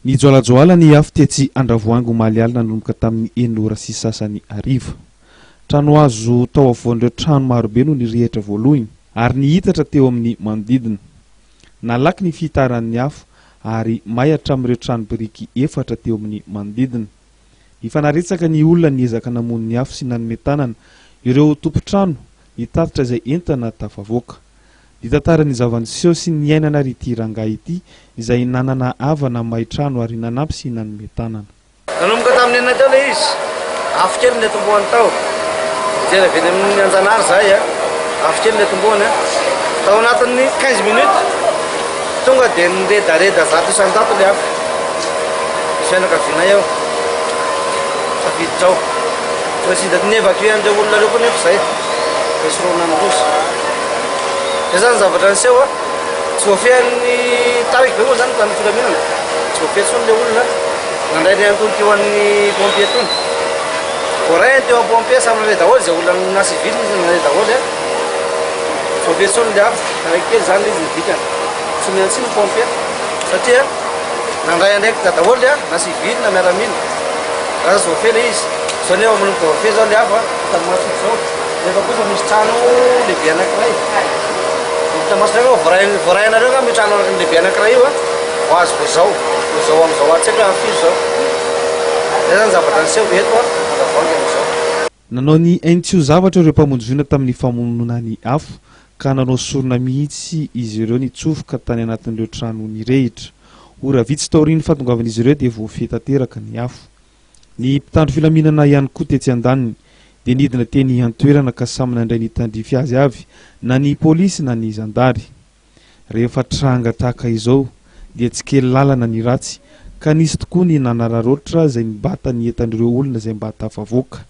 Ny joalajoala ny afo tetsy Andravoango Malial nanomboka tamin'ny 9 sy sasany ariva. Trano azo tao avoan'ireo trano marobe no nirehitra voalohany ary nihitatra teo amin'ny manodidina. Nalaky ny fitaran'ny afo ary mayatra amin'ireo trano biriky 4 teo amin'ny manodidina. Ifanaretsaka ny olona niezaka namono ny afo sy nanome tanana ireo tompo-trano nitatitra izay entana tafavoaka. Nitantarany zava-niseho sy ny ainana ity rangahy ity izay nanana havana may trano ary nanampy sy nanome tanana. Nanomboka tamin'ny enina teo ilay izy. Afo kely ilay tombohany tao. Jera avy amin'ny Anjanahary zay afo kely ilay tombohany. Tao anatin'ny 15 minutes tonga dia niredareda zato isan-tato ilay afo. Fianakaviana eo. Tafiditra ao. Presidente ny évacuer an'ireo olona ireo koa nefa izay. Esoroana amindrozy. Zany zavatra niseho tsy voafehan'ny tariky be moa zany tamin'ny filaminana. Tsy voafehy tsony ilay olona nandray ny antony teo an'ny pompier tony. Voarainy teo amin'ny pompier samy nanay daholo izay olona na civil izy nanay daholo. Tsy voafehy tsony ilay afo. Raiky kely zany izy nidikany. Tsy miantsy ny pompier satria nandray andraiky daholo na civil na miaramila. Raha tsy voafehy ilay izy. Zao nefa amin'ny voafehy zao ilay afo tamin'ny masotra zao. Nefa kosa misy trano lehibe anankiray. Tamasnareo voarainareo nga mitrano lehibe anankiray io ho azo zao am'izao atsika amin'ny firy zao. Zay zany zavatra niseho eto Andravoango am'izao. Nanao ny aintsio zavatra ireo mpamonjy tamin'ny famonona ny afo ka nanao sorona mihitsy izy ireo nitsofoka tany anatin'ireo trano nirehitra. Ora vitsy taoriny fahatongavan'izy ireo dia voafehy tanteraka ny afo. Ny mpitandro filaminana ihany koa tetsy andaniny dia nidina teny antoerana ka samy nandray nitandrify azy avy na ny polisy na ny zandary. Rehefa tranga tahaka izao dia tsy kely lalana ny ratsy ka nisy tokoa ny nanararotra izay nibata ny entan'ireo olona izay mba tafavoaka.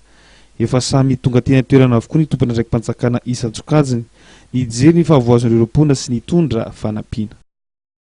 Efa samy tonga teny antoerana avokoa ny tompona ndraiky mpanjakana Isa Jokajiny nijery ny fahavoazon'ireo mpona sy nitondra fanampiana.